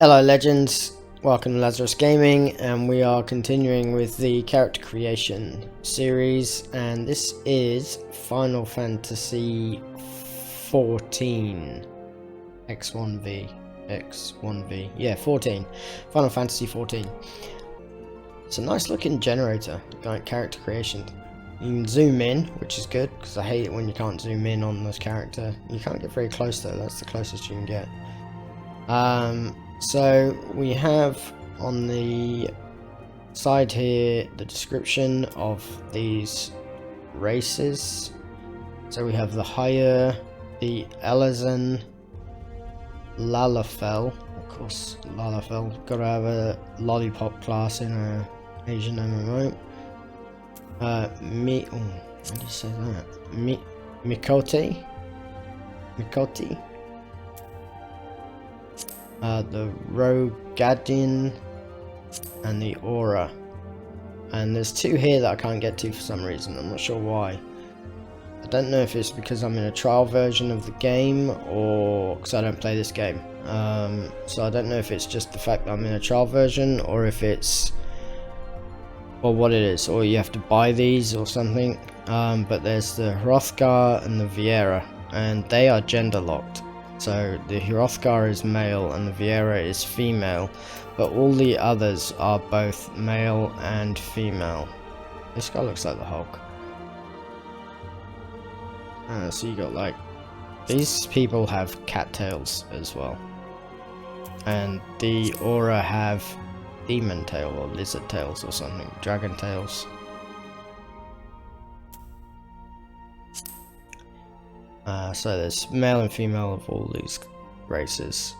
Hello legends, welcome to Lazarus Gaming, and we are continuing with the character creation series, and this is Final Fantasy 14 X1V, yeah, 14, Final Fantasy 14. It's a nice looking generator, like character creation. You can zoom in, which is good, because I hate it when you can't zoom in on this character. You can't get very close though, that's the closest you can get. So we have on the side here the description of these races. So we have the higher, the Ellison Lalafell, of course Lalafell, gotta have a lollipop class in a Asian MMO. How do you say that? Mikoti? The Roguedin and the Aura, and there's two here that I can't get to for some reason. I'm not sure why. I don't know if it's because I'm in a trial version of the game or because I don't play this game. So I don't know if it's just the fact that I'm in a trial version or if it's what it is, or you have to buy these or something. But there's the Hrothgar and the Viera, and they are gender locked. So the Hrothgar is male and the Viera is female, but all the others are both male and female. This guy looks like the Hulk. So you got like, these people have cattails as well, and the Aura have demon tail or lizard tails or something, dragon tails. So there's male and female of all these races.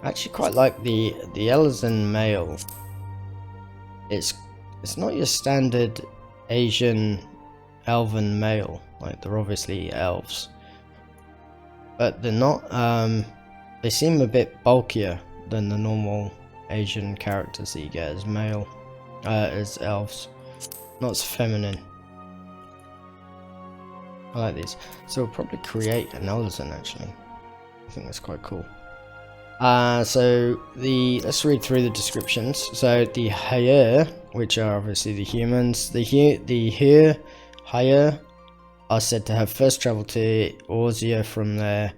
I actually quite like the Ellison male. It's not your standard Asian elven male, like they're obviously elves, but they're not. They seem a bit bulkier than the normal Asian characters that you get as male, as elves. Not as feminine. I like these. So we'll probably create an Ellison actually. I think that's quite cool. So let's read through the descriptions. So the Higher, which are obviously the humans, the Higher are said to have first travelled to Orzia from their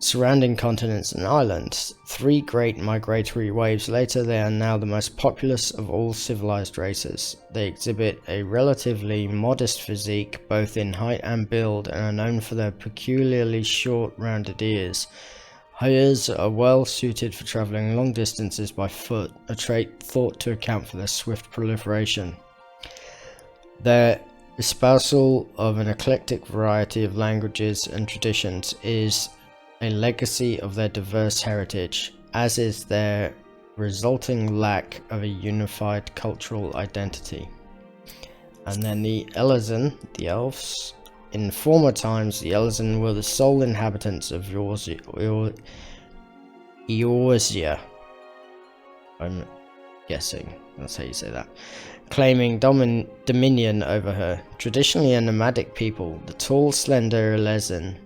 surrounding continents and islands. 3 great migratory waves later, they are now the most populous of all civilized races. They exhibit a relatively modest physique, both in height and build, and are known for their peculiarly short, rounded ears. Hyers are well suited for travelling long distances by foot, a trait thought to account for their swift proliferation. Their espousal of an eclectic variety of languages and traditions is a legacy of their diverse heritage, as is their resulting lack of a unified cultural identity. And then the Ellison, the elves. In former times, the Ellison were the sole inhabitants of Eorzea. I'm guessing that's how you say that. Claiming dominion over her. Traditionally a nomadic people, the tall, slender Ellison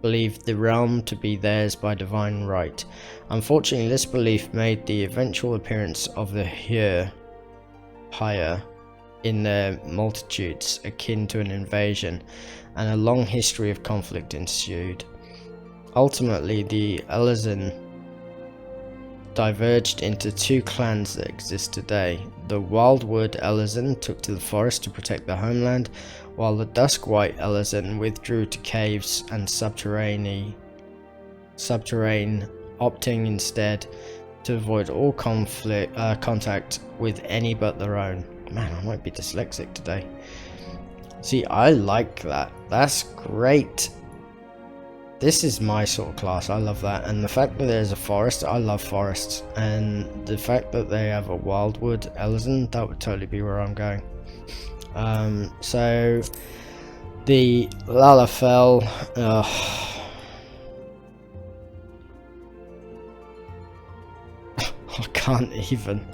believed the realm to be theirs by divine right. Unfortunately, this belief made the eventual appearance of the Higher in their multitudes akin to an invasion, and a long history of conflict ensued. Ultimately, the Ellison diverged into 2 clans that exist today. The Wildwood Ellison took to the forest to protect their homeland, while the Dusk White Ellison withdrew to caves and subterrane, opting instead to avoid all contact with any but their own. Man, I might be dyslexic today. See, I like that. That's great. This is my sort of class. I love that. And the fact that there's a forest, I love forests. And the fact that they have a Wildwood Ellison, that would totally be where I'm going. So the Lalafell, I can't even.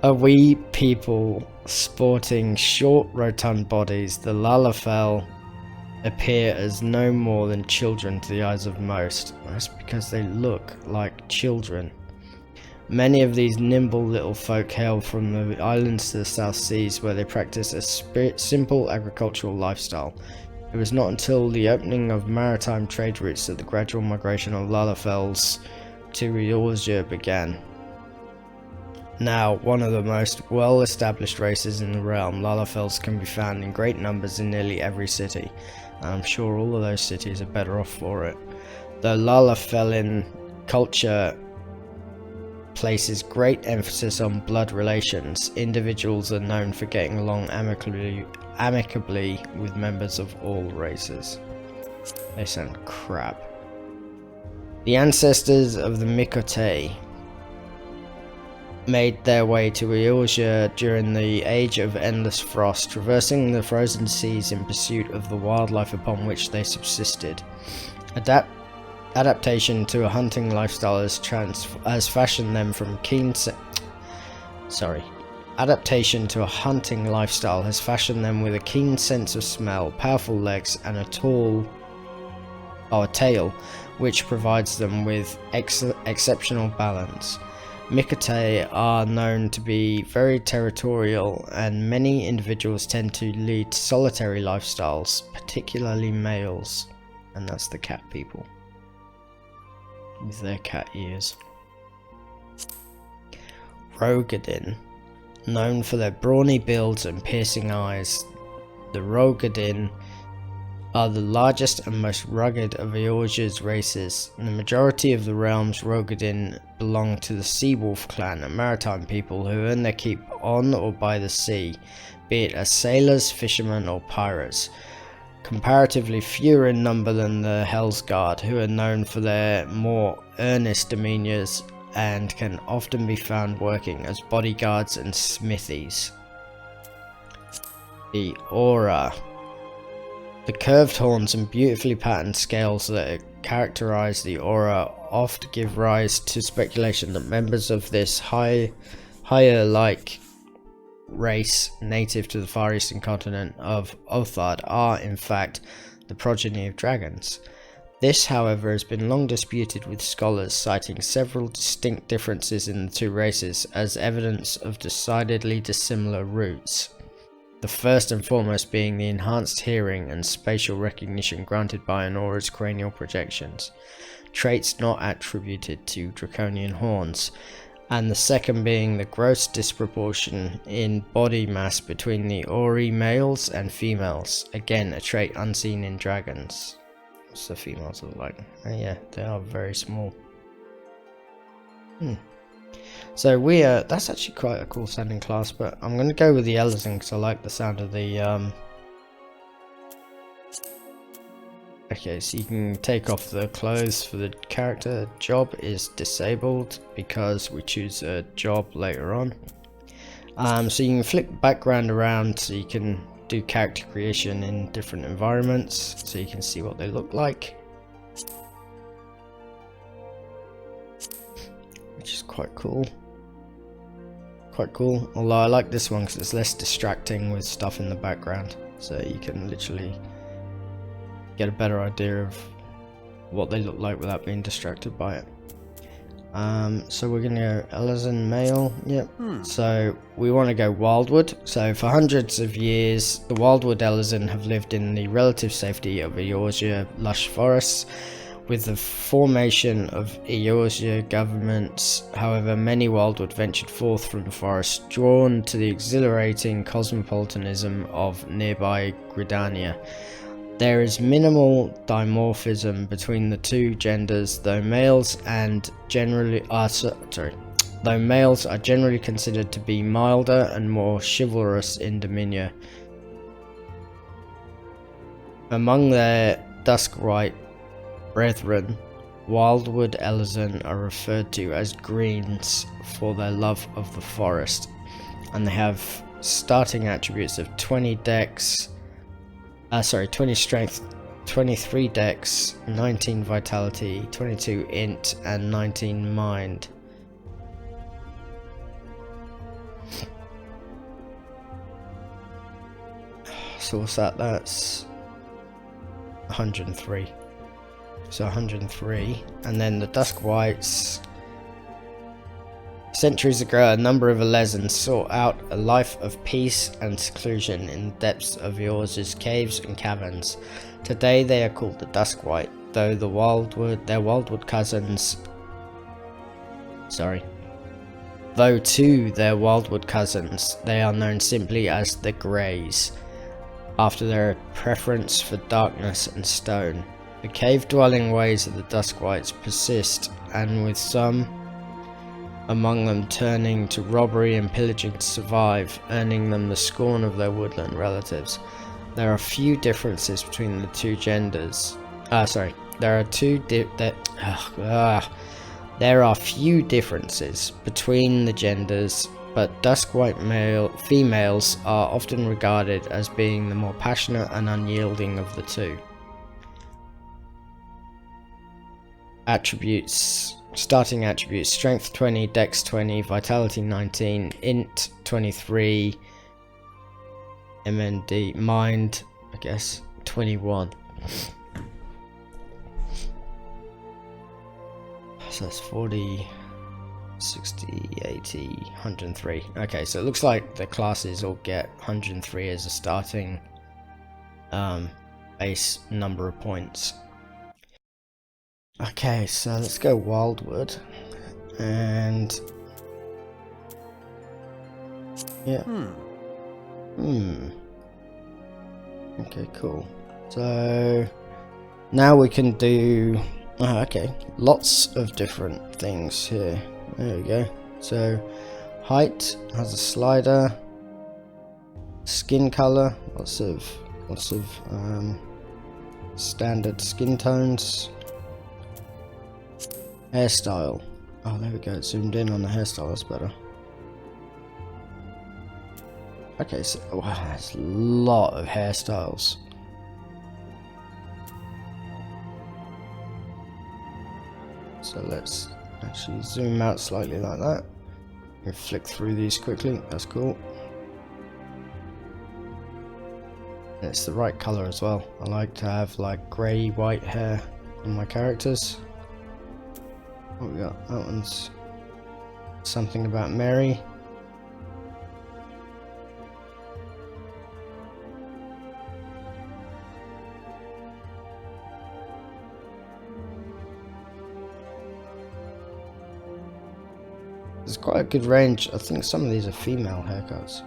A wee people sporting short rotund bodies, the Lalafell appear as no more than children to the eyes of most. That's because they look like children. Many of these nimble little folk hail from the islands to the South Seas, where they practice a simple agricultural lifestyle. It was not until the opening of maritime trade routes that the gradual migration of Lalafells to Eorzea began. Now, one of the most well-established races in the realm, Lalafells can be found in great numbers in nearly every city, and I'm sure all of those cities are better off for it. The Lalafellin culture places great emphasis on blood relations. Individuals are known for getting along amicably with members of all races. They sound crap. The ancestors of the Mikote made their way to Eorzea during the Age of Endless Frost, traversing the frozen seas in pursuit of the wildlife upon which they subsisted. Adaptation to a hunting lifestyle has fashioned them from Adaptation to a hunting lifestyle has fashioned them with a keen sense of smell, powerful legs, and a tail, which provides them with exceptional balance. Mikote are known to be very territorial, and many individuals tend to lead solitary lifestyles, particularly males, and that's the cat people with their cat ears. Roguedin, known for their brawny builds and piercing eyes, the Roguedin are the largest and most rugged of Eorzea's races. The majority of the realm's Roguedin belong to the Seawolf clan, a maritime people who earn their keep on or by the sea, be it as sailors, fishermen, or pirates. Comparatively fewer in number than the Hellsguard, who are known for their more earnest demeanours and can often be found working as bodyguards and smithies. The Aura. The curved horns and beautifully patterned scales that characterize the Aura oft give rise to speculation that members of this higher-like race native to the far eastern continent of Othard are, in fact, the progeny of dragons. This, however, has been long disputed, with scholars citing several distinct differences in the two races as evidence of decidedly dissimilar roots. The first and foremost being the enhanced hearing and spatial recognition granted by an aura's cranial projections, traits not attributed to draconian horns, and the second being the gross disproportion in body mass between the Auri males and females, again a trait unseen in dragons. What's the females look like? Oh yeah, they are very small. So that's actually quite a cool sounding class, but I'm going to go with the Ellison because I like the sound of the Okay, so you can take off the clothes for the character. Job is disabled because we choose a job later on. So you can flip the background around so you can do character creation in different environments so you can see what they look like, which is quite cool. Although I like this one because it's less distracting with stuff in the background, so you can literally get a better idea of what they look like without being distracted by it. So we're gonna go Ellison male. Yep. So we want to go Wildwood. So for hundreds of years, the Wildwood Ellison have lived in the relative safety of Eorzea lush forests. With the formation of Eorzea governments, however, many Wildwood ventured forth from the forest, drawn to the exhilarating cosmopolitanism of nearby Gridania. There is minimal dimorphism between the two genders, though males are generally considered to be milder and more chivalrous in demeanour. Among their Dusk White brethren, Wildwood Ellison are referred to as Greens for their love of the forest, and they have starting attributes of 20 strength, 23 dex, 19 vitality, 22 int, and 19 mind. So what's that? That's 103. So 103. And then the Dusk Whites. Centuries ago, a number of Ellissons sought out a life of peace and seclusion in the depths of Eorze's caves and caverns. Today they are called the Dusk White, though their wildwood cousins... Though to their wildwood cousins, they are known simply as the Greys, after their preference for darkness and stone. The cave-dwelling ways of the Dusk Whites persist, and with some among them turning to robbery and pillaging to survive, earning them the scorn of their woodland relatives. There are few differences between the two genders. There are few differences between the genders, but Dusk White females are often regarded as being the more passionate and unyielding of the two. Attributes. Starting attributes: strength 20, dex 20, vitality 19, int 23, MND, mind, I guess, 21. So that's 40, 60, 80, 103. Okay, so it looks like the classes all get 103 as a starting base number of points. Okay, so let's go Wildwood, and yeah. Okay, cool. So now we can do okay, lots of different things here. There we go. So height has a slider, skin color, lots of standard skin tones. Hairstyle. Oh, there we go. It zoomed in on the hairstyle. That's better. Okay, so wow, there's a lot of hairstyles. So let's actually zoom out slightly like that. And flick through these quickly. That's cool. And it's the right color as well. I like to have like grey, white hair on my characters. What we got? That one's something about Mary. There's quite a good range. I think some of these are female haircuts.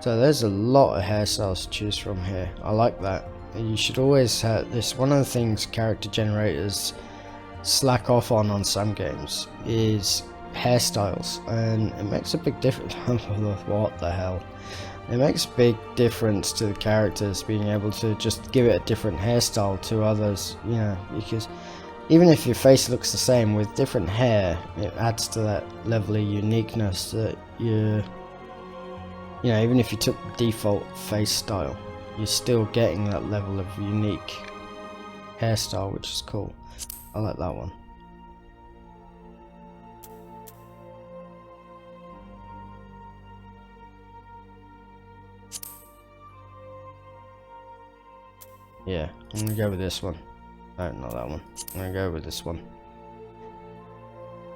So there's a lot of hairstyles to choose from here. I like that. You should always have this. One of the things character generators slack off on some games is hairstyles, and it makes a big difference. What the hell? It makes a big difference to the characters being able to just give it a different hairstyle to others, you know, because even if your face looks the same with different hair, it adds to that level of uniqueness that you know, even if you took the default face style, you're still getting that level of unique hairstyle, which is cool. I like that one. Yeah, I'm gonna go with this one. No, not that one. I'm gonna go with this one.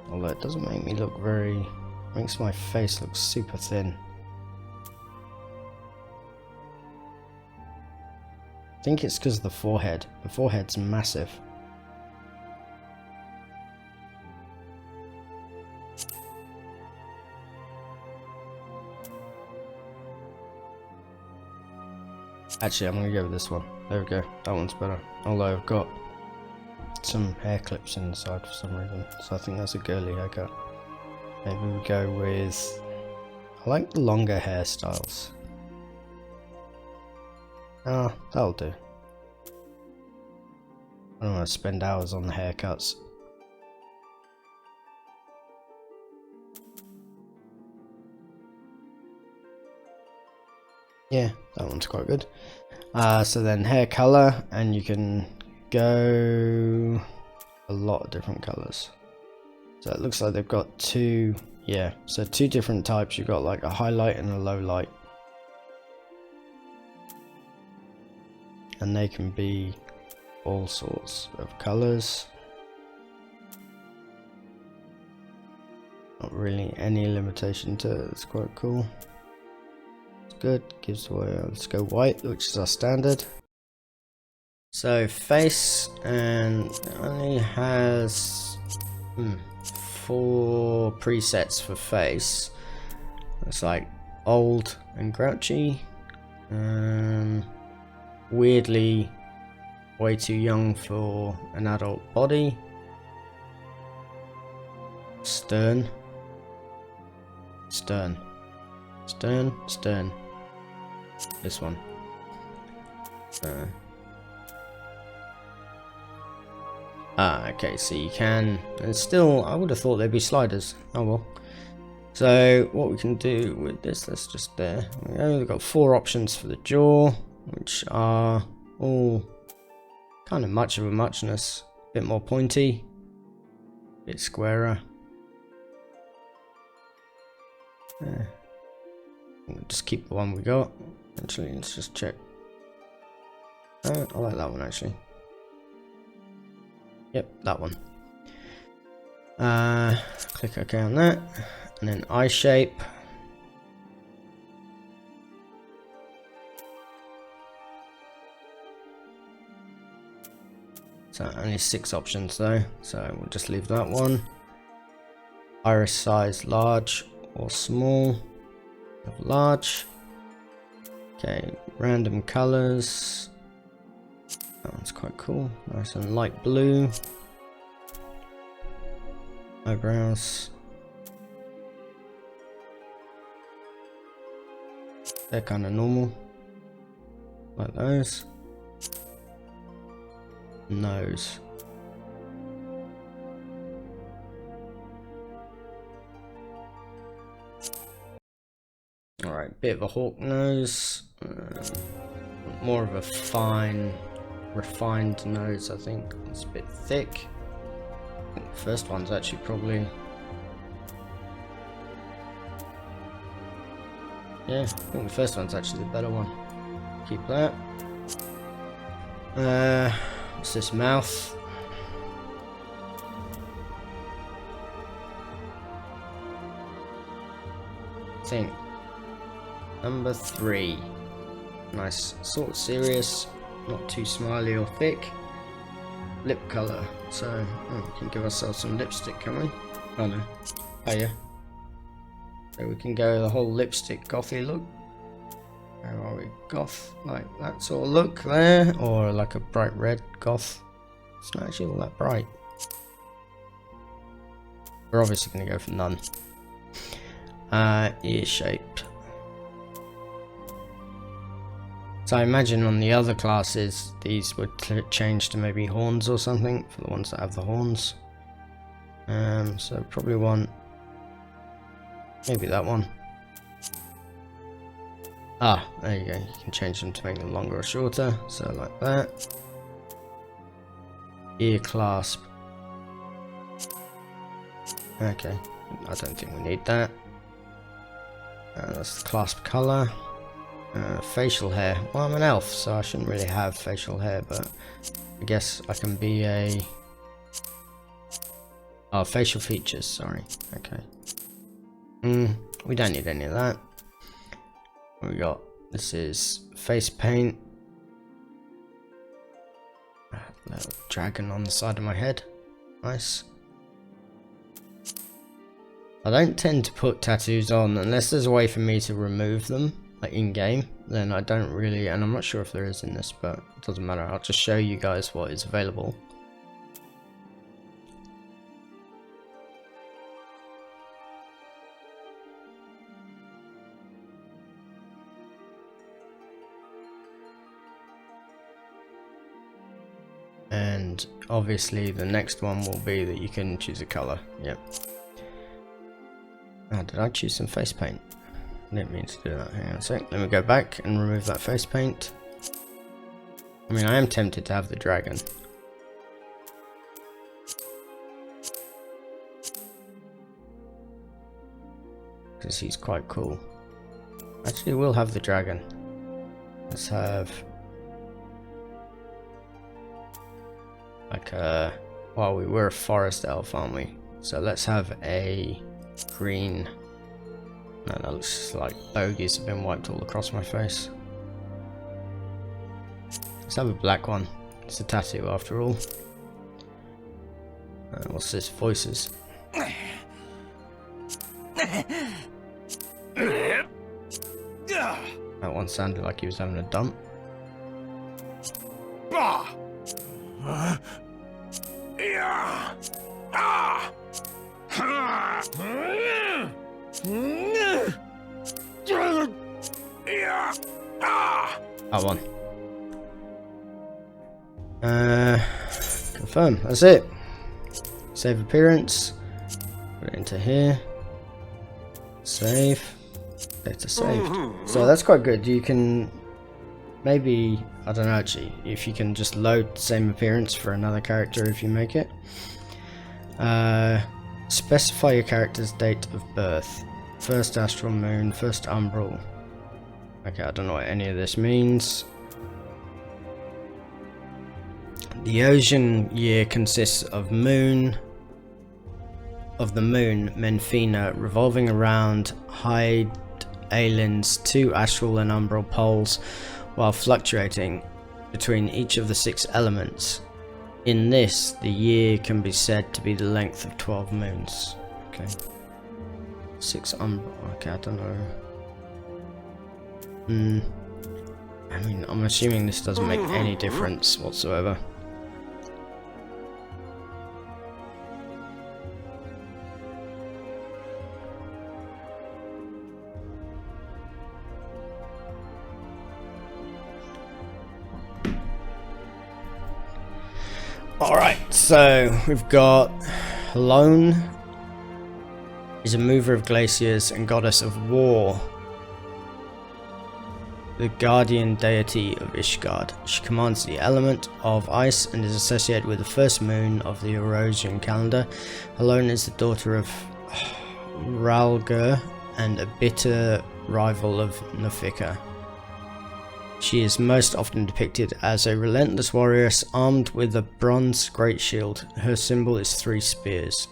Although it doesn't make me look very... makes my face look super thin. I think it's because of the forehead. The forehead's massive. Actually, I'm gonna go with this one. There we go. That one's better. Although I've got some hair clips inside for some reason, so I think that's a girly haircut. Maybe we go with... I like the longer hairstyles. Ah, that'll do. I don't want to spend hours on the haircuts. Yeah, that one's quite good. So then hair color, and you can go a lot of different colors. So it looks like they've got two, yeah, so two different types. You've got like a highlight and a low light. And they can be all sorts of colours. Not really any limitation to it. It's quite cool. It's good. Gives away. Let's go white, which is our standard. So face, and it only has 4 presets for face. It's like old and grouchy. Weirdly, way too young for an adult body. Stern. Stern. Stern. Stern. This one. Okay, so you can, and still, I would have thought they'd be sliders. Oh well. So what we can do with this, let's just there we go. We've got 4 options for the jaw, which are all kind of much of a muchness. A bit more pointy, a bit squarer. We'll just keep the one we got. Actually, let's just check. I like that one actually. Yep, that one. Click OK on that, and then eye shape. So only 6 options though, so we'll just leave that one. Iris size large or small. Large. Okay, random colors. That one's quite cool. Nice and light blue. Eyebrows. They're kind of normal. Like those. Nose. Alright, bit of a hawk nose. More of a fine, refined nose, I think. It's a bit thick. I think the first one's actually probably... Yeah, I think the first one's actually the better one. Keep that. What's this, mouth? I think number 3. Nice, sort of serious, not too smiley or thick. Lip colour. So we can give ourselves some lipstick, can we? Oh no. Oh yeah. So we can go the whole lipstick gothy look. How are we? Goth, like that sort of look there, or like a bright red goth. It's not actually all that bright. We're obviously going to go for none. Ear shaped. So I imagine on the other classes these would change to maybe horns or something for the ones that have the horns. So probably want maybe that one. Ah, there you go. You can change them to make them longer or shorter. So like that. Ear clasp. Okay, I don't think we need that. That's the clasp color. Facial hair. Well, I'm an elf, so I shouldn't really have facial hair, but I guess I can be a... Oh, facial features, sorry. Okay. We don't need any of that. What we got? This is face paint. Little dragon on the side of my head. Nice. I don't tend to put tattoos on unless there's a way for me to remove them, like in game. Then I don't really, and I'm not sure if there is in this, but it doesn't matter. I'll just show you guys what is available. And obviously the next one will be that you can choose a color. Yep. Oh, did I choose some face paint? I didn't mean to do that. Hang on a sec. Let me go back and remove that face paint. I mean, I am tempted to have the dragon. because he's quite cool. Actually, we'll have the dragon. Let's have like a, well, we were a forest elf, aren't we? So let's have a green. No, that looks just like bogies have been wiped all across my face. Let's have a black one. It's a tattoo after all. What's this? Voices. That one sounded like he was having a dump. That one. Confirm. That's it. Save appearance. Put it into here. Save. Data saved. So that's quite good. You can maybe, I don't know actually, if you can just load same appearance for another character if you make it. Specify your character's date of birth. First astral moon, first umbral. Okay, I don't know what any of this means. The Ocean year consists of the moon Menfina revolving around Hyde Aelin's 2 astral and umbral poles while fluctuating between each of the 6 elements. In this, the year can be said to be the length of 12 moons. Okay. 6 umbral. Okay, I don't know. I mean, I'm assuming this doesn't make any difference whatsoever. Alright, so we've got Lone is a mover of glaciers and goddess of war, the guardian deity of Ishgard. She commands the element of ice and is associated with the first moon of the Eurasian calendar. Alone is the daughter of Rhalgr and a bitter rival of Nafika. She is most often depicted as a relentless warrior armed with a bronze great shield. Her symbol is 3 spears.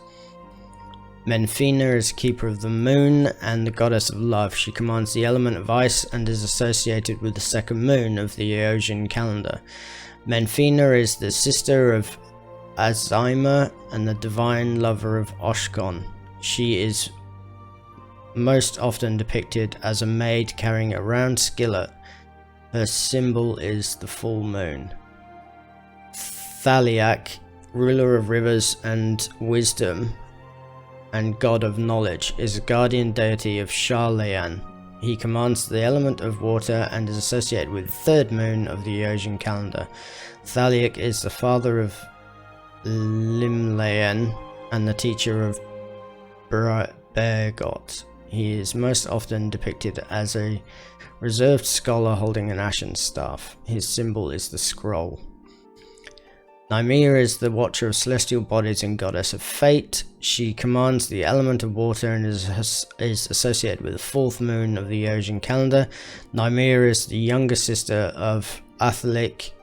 Menfina is keeper of the moon and the goddess of love. She commands the element of ice and is associated with the second moon of the Eosian calendar. Menfina is the sister of Azimu and the divine lover of Oshkon. She is most often depicted as a maid carrying a round skillet. Her symbol is the full moon. Thaliak, ruler of rivers and wisdom and god of knowledge, is a guardian deity of Lim Layen. He commands the element of water and is associated with the third moon of the Eosian calendar. Thaliak is the father of Lim Layen and the teacher of Bogot. He is most often depicted as a reserved scholar holding an ashen staff. His symbol is the scroll. Nymeria is the watcher of celestial bodies and goddess of fate. She commands the element of water and is associated with the fourth moon of the Eosian calendar. Nymeria is the younger sister of Athalic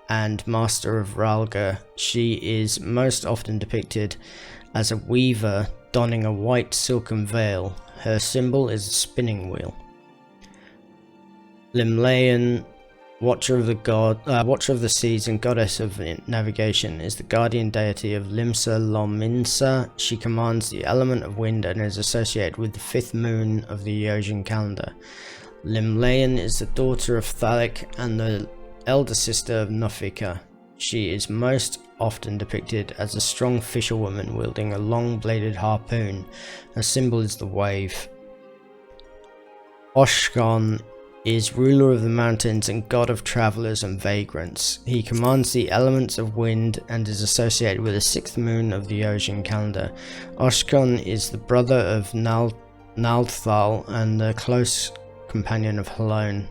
and master of Rhalgr. She is most often depicted as a weaver donning a white silken veil. Her symbol is a spinning wheel. Lim Layen, watcher of the seas and goddess of navigation, is the guardian deity of Limsa Lominsa. She commands the element of wind and is associated with the fifth moon of the Eosian calendar. Lim Layen is the daughter of Thalic and the elder sister of Nafika. She is most often depicted as a strong fisherwoman wielding a long-bladed harpoon. Her symbol is the wave. Oshkon is ruler of the mountains and god of travelers and vagrants. He commands the elements of wind and is associated with the sixth moon of the Eosian calendar. Oshkon is the brother of Naldthal and the close companion of Halone.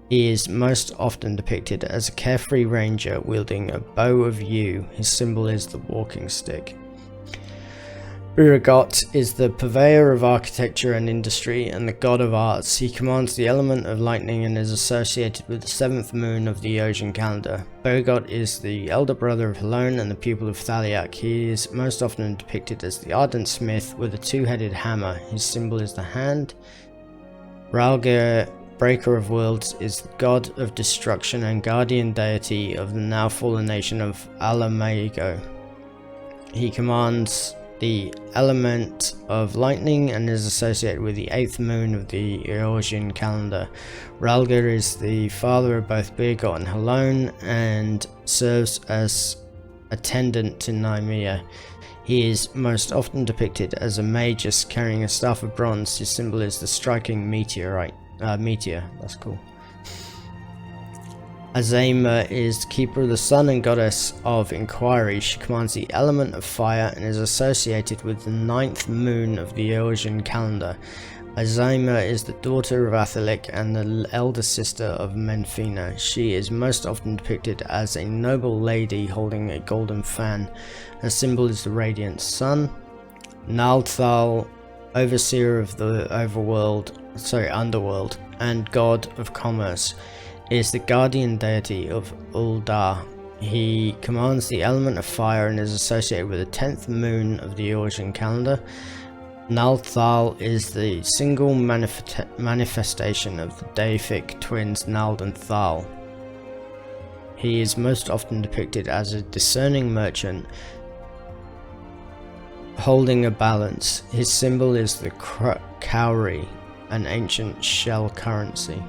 He is most often depicted as a carefree ranger wielding a bow of yew. His symbol is the walking stick. Bogot is the purveyor of architecture and industry and the god of arts. He commands the element of lightning and is associated with the 7th moon of the Eogan calendar. Bogot is the elder brother of Helone and the pupil of Thaliak. He is most often depicted as the ardent smith with a two-headed hammer. His symbol is the hand. Ralger, breaker of worlds, is the god of destruction and guardian deity of the now fallen nation of Alamago. He commands the element of lightning and is associated with the 8th moon of the Eogan calendar. Ralger is the father of both Bogot and Helone and serves as attendant to Nymea. He is most often depicted as a magus carrying a staff of bronze. His symbol is the striking meteor. That's cool. Azimu is keeper of the sun and goddess of inquiry. She commands the element of fire and is associated with the 9th moon of the Eogan calendar. Azimu is the daughter of Athalic and the elder sister of Menfina. She is most often depicted as a noble lady holding a golden fan. Her symbol is the radiant sun. Nalthal, overseer of the underworld, and god of commerce, is the guardian deity of Uldar. He commands the element of fire and is associated with the 10th moon of the Eogan calendar. Nalthal is the single manifestation of the deific twins Nald and Thal. He is most often depicted as a discerning merchant holding a balance. His symbol is the cowrie, an ancient shell currency.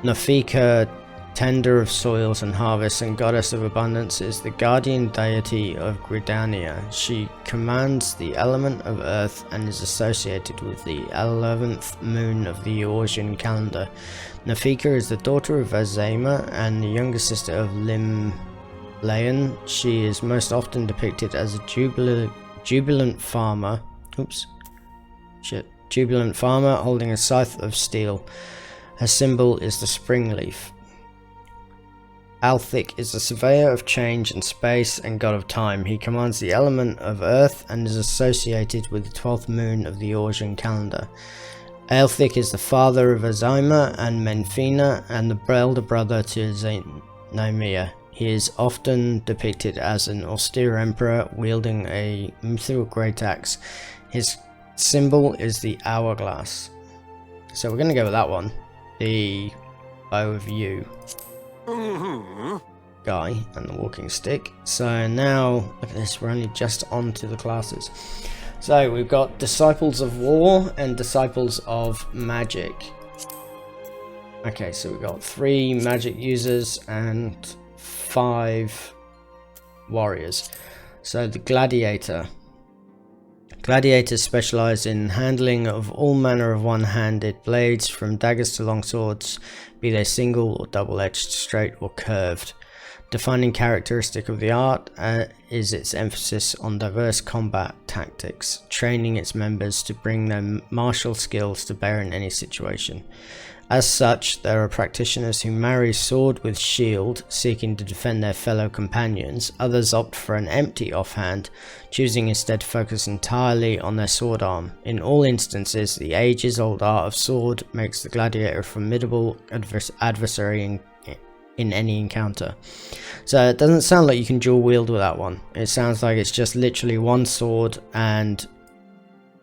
Nafika, tender of soils and harvests and goddess of abundance, is the guardian deity of Gridania. She commands the element of earth and is associated with the 11th moon of the Eogan calendar. Nafika is the daughter of Azimu and the younger sister of Lim Layen. She is most often depicted as a jubilant farmer. Jubilant farmer holding a scythe of steel. Her symbol is the spring leaf. Althic is the surveyor of change and space and god of time. He commands the element of earth and is associated with the 12th moon of the Eogan calendar. Althic is the father of Azimu and Menfina and the elder brother to Nymea. He is often depicted as an austere emperor wielding a mythical great axe. His symbol is the hourglass. So we're going to go with that one. The bow of you guy and the walking stick. So now, look at this, we're only just on to the classes. So we've got Disciples of War and Disciples of Magic. Okay, so we've got 3 magic users and 5 warriors. So the Gladiator. Gladiators specialize in handling of all manner of one-handed blades, from daggers to long swords, be they single or double-edged, straight or curved. Defining characteristic of the art is its emphasis on diverse combat tactics, training its members to bring their martial skills to bear in any situation. As such, there are practitioners who marry sword with shield, seeking to defend their fellow companions. Others opt for an empty offhand, choosing instead to focus entirely on their sword arm. In all instances, the ages-old art of sword makes the gladiator a formidable adversary in any encounter. So it doesn't sound like you can dual wield with that one. It sounds like it's just literally one sword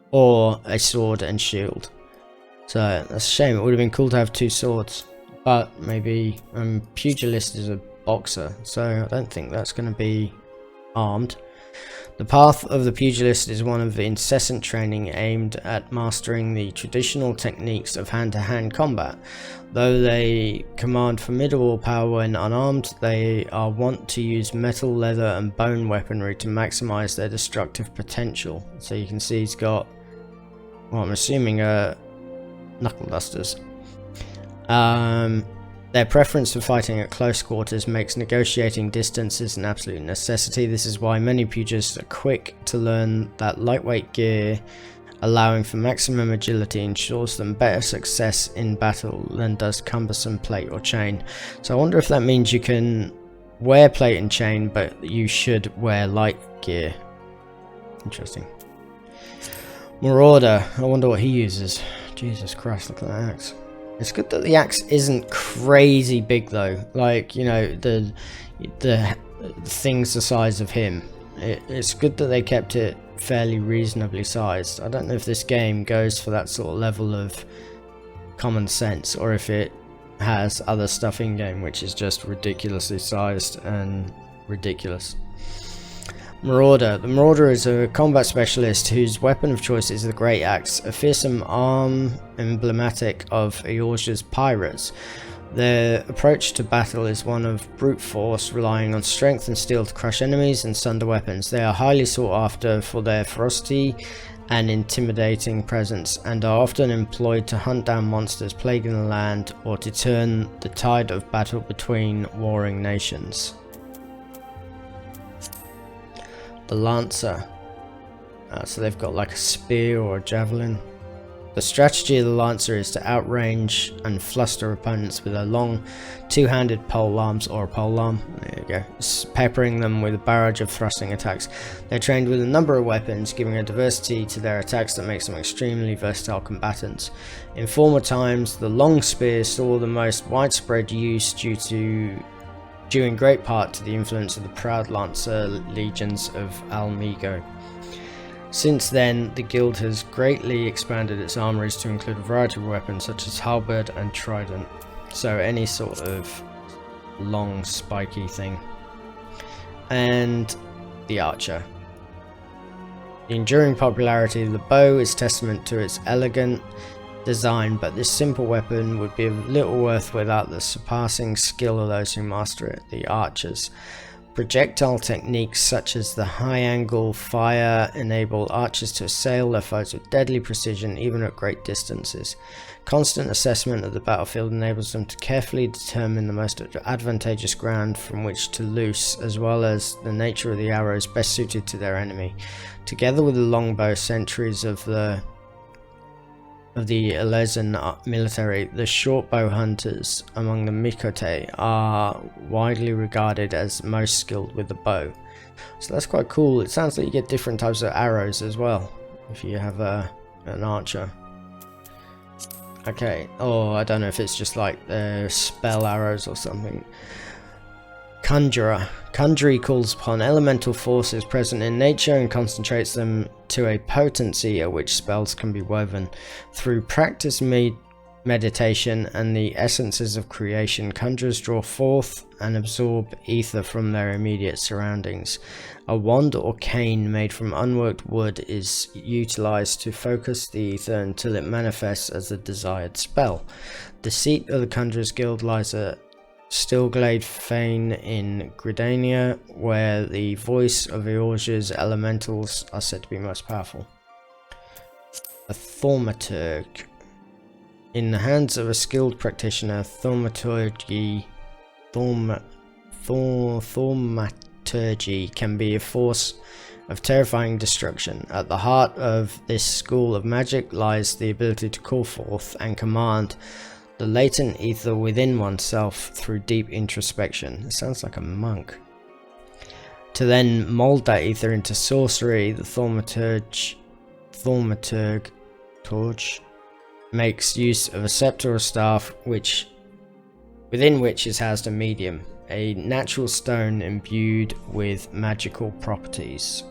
or a sword and shield. So that's a shame. It would have been cool to have 2 swords, but maybe Pugilist is a boxer, so I don't think that's going to be armed. The path of the Pugilist is one of incessant training aimed at mastering the traditional techniques of hand-to-hand combat. Though they command formidable power when unarmed, they are wont to use metal, leather and bone weaponry to maximize their destructive potential. So you can see he's got, well, I'm assuming knuckle dusters. Their preference for fighting at close quarters makes negotiating distances an absolute necessity. This is why many pugilists are quick to learn that lightweight gear, allowing for maximum agility, ensures them better success in battle than does cumbersome plate or chain. So I wonder if that means you can wear plate and chain, but you should wear light gear. Interesting. Marauder. I wonder what he uses. Jesus Christ, look at that axe. It's good that the axe isn't crazy big though. Like, you know, the thing's the size of him. It's good that they kept it fairly reasonably sized. I don't know if this game goes for that sort of level of common sense, or if it has other stuff in game which is just ridiculously sized and ridiculous. Marauder. The Marauder is a combat specialist whose weapon of choice is the Great Axe, a fearsome arm emblematic of Eorzea's pirates. Their approach to battle is one of brute force, relying on strength and steel to crush enemies and sunder weapons. They are highly sought after for their ferocity and intimidating presence, and are often employed to hunt down monsters plaguing the land or to turn the tide of battle between warring nations. The Lancer. So they've got like a spear or a javelin. The strategy of the Lancer is to outrange and fluster opponents with their long two-handed pole arms or a pole arm. There you go. Peppering them with a barrage of thrusting attacks. They're trained with a number of weapons, giving a diversity to their attacks that makes them extremely versatile combatants. In former times, the long spear saw the most widespread use due in great part to the influence of the proud Lancer legions of Almego. Since then, the guild has greatly expanded its armories to include a variety of weapons such as halberd and trident, so any sort of long spiky thing. And the archer. The enduring popularity of the bow is testament to its elegant design, but this simple weapon would be of little worth without the surpassing skill of those who master it, the archers. Projectile techniques such as the high-angle fire enable archers to assail their foes with deadly precision even at great distances. Constant assessment of the battlefield enables them to carefully determine the most advantageous ground from which to loose, as well as the nature of the arrows best suited to their enemy. Together with the longbow sentries of the Ellison military, the shortbow hunters among the Mikote are widely regarded as most skilled with the bow. So that's quite cool. It sounds like you get different types of arrows as well if you have an archer. Okay, I don't know if it's just like spell arrows or something. Conjurer. Conjury calls upon elemental forces present in nature and concentrates them to a potency at which spells can be woven. Through practice, meditation, and the essences of creation, conjurers draw forth and absorb ether from their immediate surroundings. A wand or cane made from unworked wood is utilized to focus the ether until it manifests as the desired spell. The seat of the Conjurer's Guild lies at Stillglade Fane in Gridania, where the voice of Eorzea's elementals are said to be most powerful. A Thaumaturg. In the hands of a skilled practitioner, thaumaturgy can be a force of terrifying destruction. At the heart of this school of magic lies the ability to call forth and command the latent ether within oneself through deep introspection. It sounds like a monk. To then mold that ether into sorcery, the Thaumaturg makes use of a scepter or staff within which is housed a medium, a natural stone imbued with magical properties.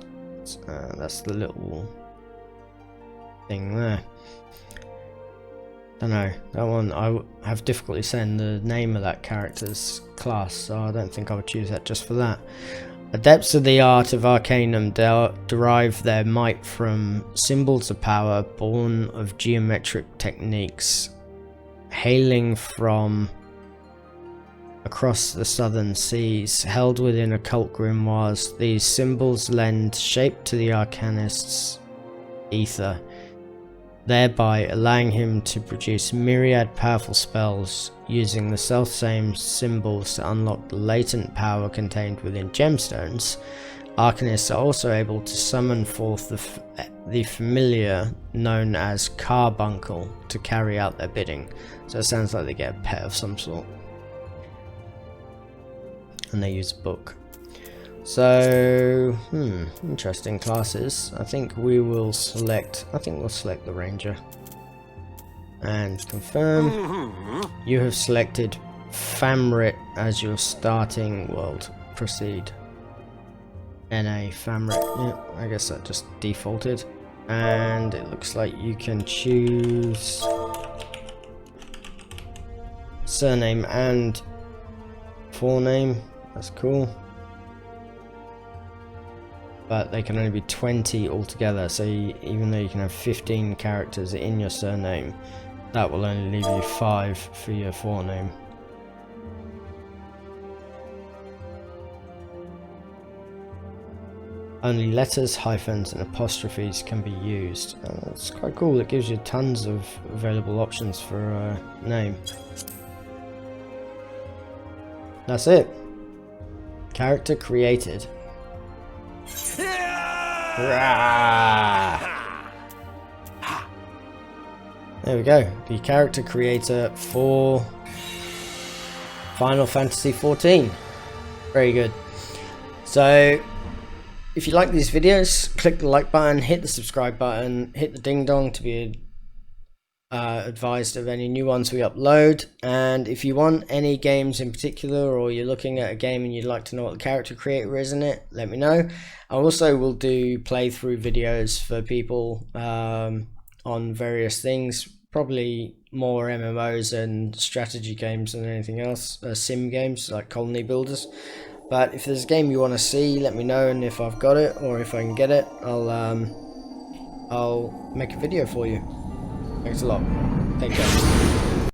That's the little thing there. Don't know, that one I have difficulty saying the name of that character's class, so I don't think I would choose that just for that. Adepts of the art of Arcanum derive their might from symbols of power born of geometric techniques, hailing from across the southern seas. Held within occult grimoires, these symbols lend shape to the arcanist's ether, thereby allowing him to produce myriad powerful spells using the self-same symbols to unlock the latent power contained within gemstones. Arcanists are also able to summon forth the familiar known as carbuncle to carry out their bidding. So it sounds like they get a pet of some sort. And they use a book. So, interesting classes. I think we'll select the Ranger. And confirm. You have selected Famrit as your starting world. Proceed. NA Famrit. Yeah, I guess that just defaulted. And it looks like you can choose surname and forename. That's cool. But they can only be 20 altogether, so even though you can have 15 characters in your surname, that will only leave you 5 for your forename. Only letters, hyphens and apostrophes can be used. That's quite cool. It gives you tons of available options for a name. That's it. Character created. There we go. The character creator for Final Fantasy XIV. Very good. So, if you like these videos, click the like button, hit the subscribe button, hit the ding dong to be advised of any new ones we upload. And if you want any games in particular, or you're looking at a game and you'd like to know what the character creator is in it, let me know. I also will do playthrough videos for people on various things, probably more MMOs and strategy games than anything else, sim games like colony builders. But if there's a game you want to see, let me know, and if I've got it or if I can get it, I'll make a video for you. Thanks a lot. Take care.